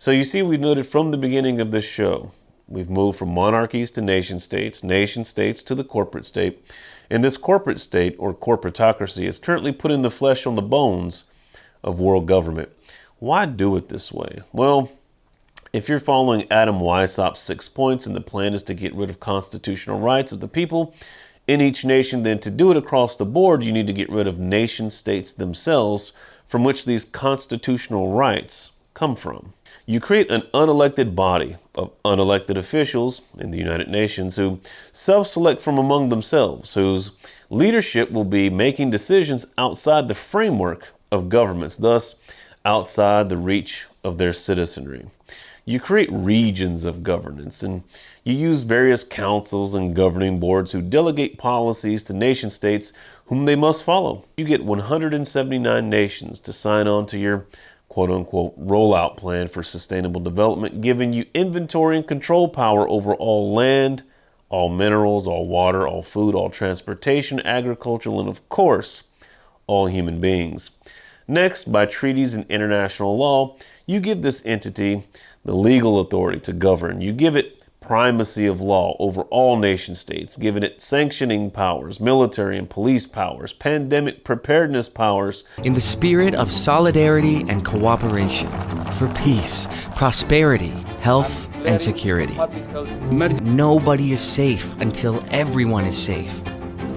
So you see, we've noted from the beginning of this show, we've moved from monarchies to nation states to the corporate state. And this corporate state, or corporatocracy, is currently putting the flesh on the bones of world government. Why do it this way? Well, if you're following Adam Weishaupt's 6 points and the plan is to get rid of constitutional rights of the people in each nation, then to do it across the board, you need to get rid of nation states themselves, from which these constitutional rights come from. You create an unelected body of unelected officials in the United Nations who self-select from among themselves, whose leadership will be making decisions outside the framework of governments, thus outside the reach of their citizenry. You create regions of governance, and you use various councils and governing boards who delegate policies to nation states whom they must follow. You get 179 nations to sign on to your quote-unquote rollout plan for sustainable development, giving you inventory and control power over all land, all minerals, all water, all food, all transportation, agriculture, and of course, all human beings. Next, by treaties and international law, you give this entity the legal authority to govern. You give it primacy of law over all nation states, giving it sanctioning powers, military and police powers, pandemic preparedness powers. In the spirit of solidarity and cooperation, for peace, prosperity, health, and security. Nobody is safe until everyone is safe.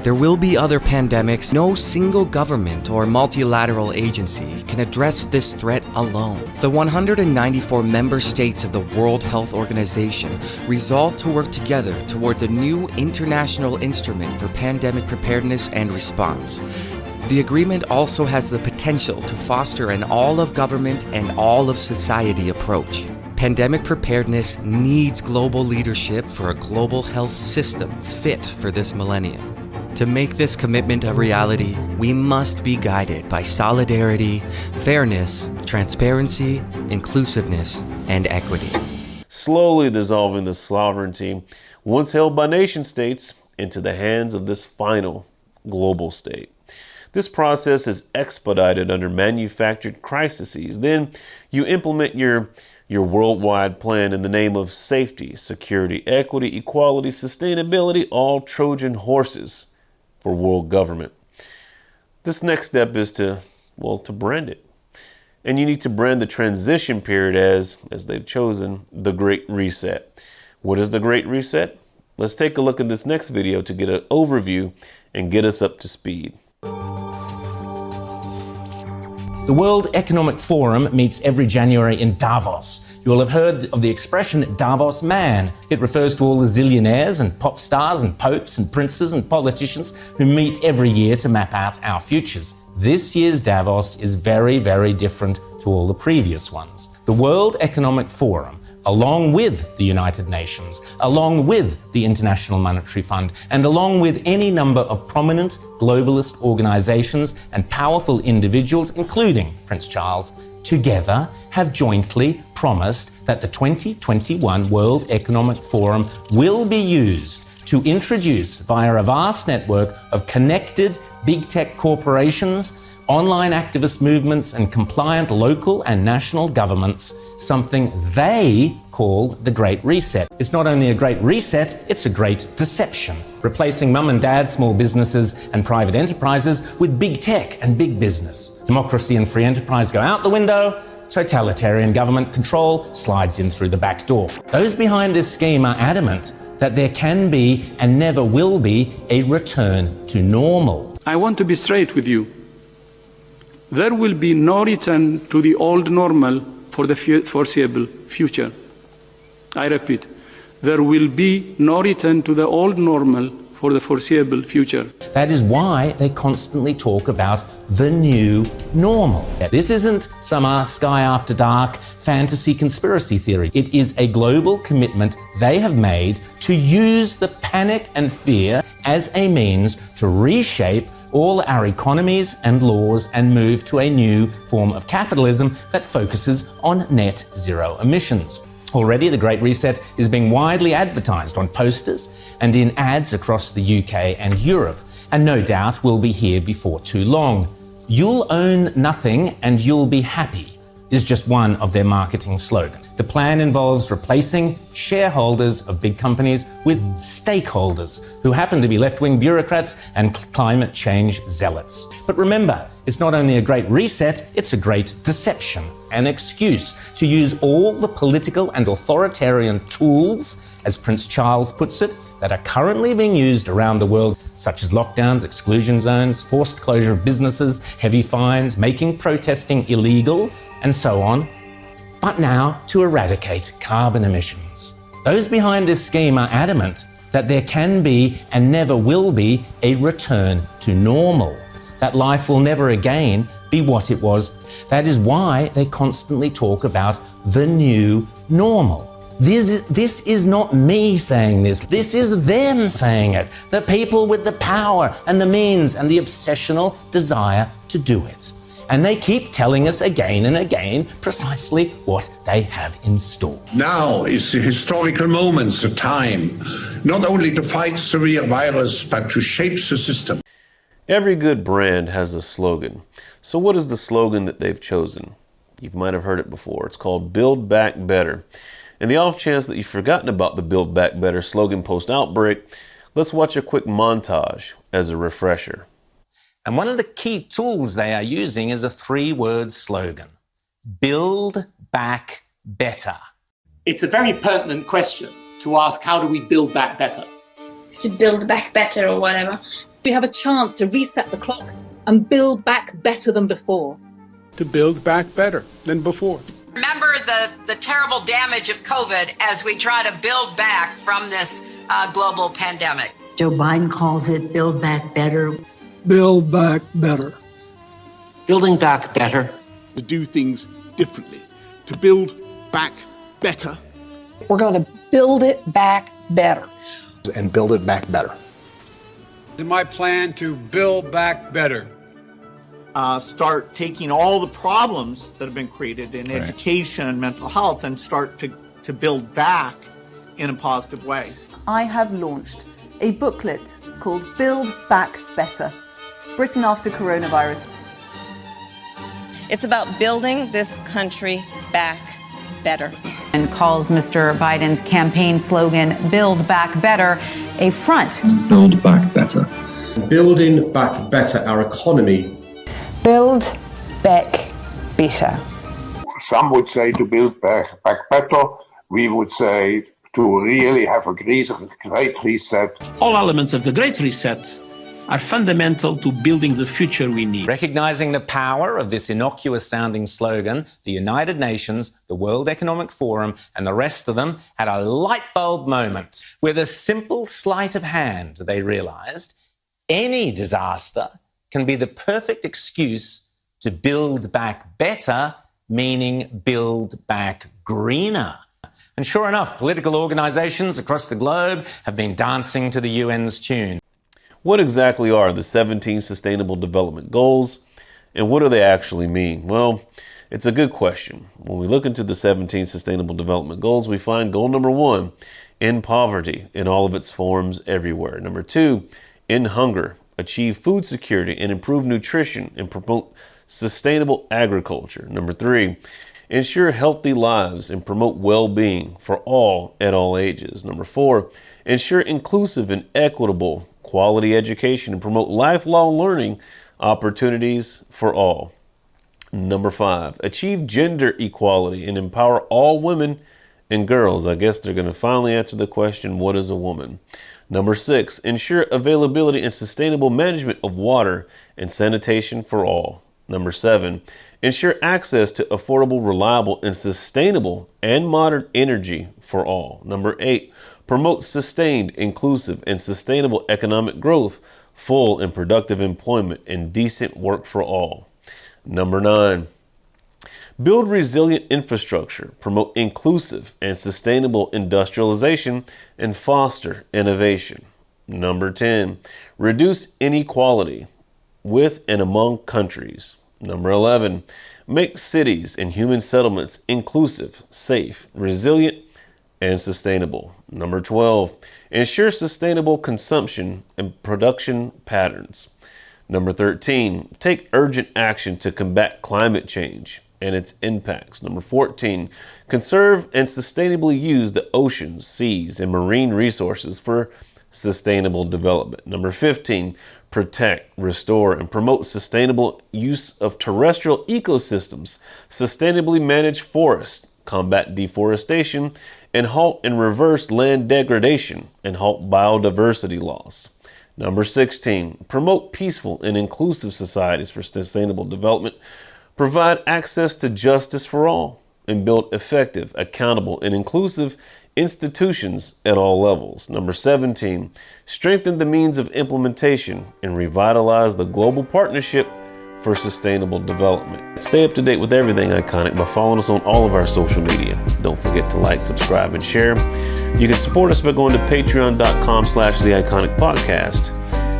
There will be other pandemics. No single government or multilateral agency can address this threat alone. The 194 member states of the World Health Organization resolved to work together towards a new international instrument for pandemic preparedness and response. The agreement also has the potential to foster an all-of-government and all-of-society approach. Pandemic preparedness needs global leadership for a global health system fit for this millennium. To make this commitment a reality, we must be guided by solidarity, fairness, transparency, inclusiveness, and equity. Slowly dissolving the sovereignty once held by nation states into the hands of this final global state. This process is expedited under manufactured crises. Then you implement your worldwide plan in the name of safety, security, equity, equality, sustainability, all Trojan horses for world government. This next step is to brand it. And you need to brand the transition period as they've chosen, the Great Reset. What is the Great Reset? Let's take a look at this next video to get an overview and get us up to speed. The World Economic Forum meets every January in Davos. You will have heard of the expression Davos man. It refers to all the zillionaires and pop stars and popes and princes and politicians who meet every year to map out our futures. This year's Davos is very, very different to all the previous ones. The World Economic Forum, along with the United Nations, along with the International Monetary Fund, and along with any number of prominent globalist organizations and powerful individuals, including Prince Charles, together have jointly promised that the 2021 World Economic Forum will be used to introduce, via a vast network of connected big tech corporations, online activist movements, and compliant local and national governments, something they call the Great Reset. It's not only a great reset, it's a great deception, replacing mum and dad small businesses and private enterprises with big tech and big business. Democracy and free enterprise go out the window, totalitarian government control slides in through the back door. Those behind this scheme are adamant that there can be and never will be a return to normal. I want to be straight with you. There will be no return to the old normal for the foreseeable future. I repeat, there will be no return to the old normal for the foreseeable future. That is why they constantly talk about the new normal. This isn't some Sky After Dark fantasy conspiracy theory. It is a global commitment they have made to use the panic and fear as a means to reshape all our economies and laws and move to a new form of capitalism that focuses on net zero emissions. Already, the Great Reset is being widely advertised on posters and in ads across the UK and Europe, and no doubt will be here before too long. You'll own nothing and you'll be happy. is just one of their marketing slogans. The plan involves replacing shareholders of big companies with stakeholders, who happen to be left-wing bureaucrats and climate change zealots. But remember, it's not only a great reset, it's a great deception, an excuse to use all the political and authoritarian tools, as Prince Charles puts it, that are currently being used around the world, such as lockdowns, exclusion zones, forced closure of businesses, heavy fines, making protesting illegal, and so on, but now to eradicate carbon emissions. Those behind this scheme are adamant that there can be and never will be a return to normal, that life will never again be what it was. That is why they constantly talk about the new normal. This is not me saying this. This is them saying it. The people with the power and the means and the obsessional desire to do it. And they keep telling us again and again precisely what they have in store. Now is the historical moment, the time, not only to fight severe virus, but to shape the system. Every good brand has a slogan. So what is the slogan that they've chosen? You might have heard it before. It's called Build Back Better. In the off chance that you've forgotten about the Build Back Better slogan post-outbreak, let's watch a quick montage as a refresher. And one of the key tools they are using is a 3-word slogan: Build Back Better. It's a very pertinent question to ask, how do we build back better? To build back better or whatever. We have a chance to reset the clock and build back better than before. To build back better than before. Remember the terrible damage of COVID as we try to build back from this global pandemic. Joe Biden calls it Build Back Better. Build back better. Building back better. To do things differently. To build back better. We're going to build it back better. And build it back better. It's my plan to build back better. Start taking all the problems that have been created in education and mental health and start to build back in a positive way. I have launched a booklet called Build Back Better, Britain after coronavirus. It's about building this country back better. And calls Mr. Biden's campaign slogan, Build Back Better, a front. Build back better. Building back better our economy. Build back better. Some would say to build back better. We would say to really have a great reset. All elements of the Great Reset are fundamental to building the future we need. Recognizing the power of this innocuous-sounding slogan, the United Nations, the World Economic Forum, and the rest of them had a light bulb moment. With a simple sleight of hand, they realized any disaster can be the perfect excuse to build back better, meaning build back greener. And sure enough, political organizations across the globe have been dancing to the UN's tune. What exactly are the 17 Sustainable Development Goals, and what do they actually mean? Well, it's a good question. When we look into the 17 Sustainable Development Goals, we find goal number 1, end poverty in all of its forms everywhere. Number 2, end hunger, achieve food security and improve nutrition and promote sustainable agriculture. Number 3, ensure healthy lives and promote well-being for all at all ages. Number 4, ensure inclusive and equitable quality education and promote lifelong learning opportunities for all. Number 5, achieve gender equality and empower all women and girls. I guess they're going to finally answer the question, what is a woman? Number 6, ensure availability and sustainable management of water and sanitation for all. Number 7, ensure access to affordable, reliable, and sustainable and modern energy for all. Number 8, promote sustained, inclusive, and sustainable economic growth, full and productive employment, and decent work for all. Number 9, build resilient infrastructure, promote inclusive and sustainable industrialization, and foster innovation. Number 10, reduce inequality with and among countries. Number 11, make cities and human settlements inclusive, safe, resilient, and sustainable. Number 12, ensure sustainable consumption and production patterns. Number 13, take urgent action to combat climate change and its impacts. Number 14, conserve and sustainably use the oceans, seas, and marine resources for sustainable development. Number 15, protect, restore, and promote sustainable use of terrestrial ecosystems, sustainably manage forests, combat deforestation, and halt and reverse land degradation, and halt biodiversity loss. Number 16, promote peaceful and inclusive societies for sustainable development, provide access to justice for all, and build effective, accountable, and inclusive institutions at all levels. Number 17, strengthen the means of implementation and revitalize the global partnership for sustainable development. Stay up to date with everything Iconic by following us on all of our social media. Don't forget to like, subscribe, and share. You can support us by going to patreon.com/The Iconic Podcast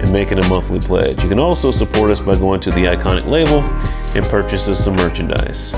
and making a monthly pledge. You can also support us by going to the Iconic label and purchase us some merchandise.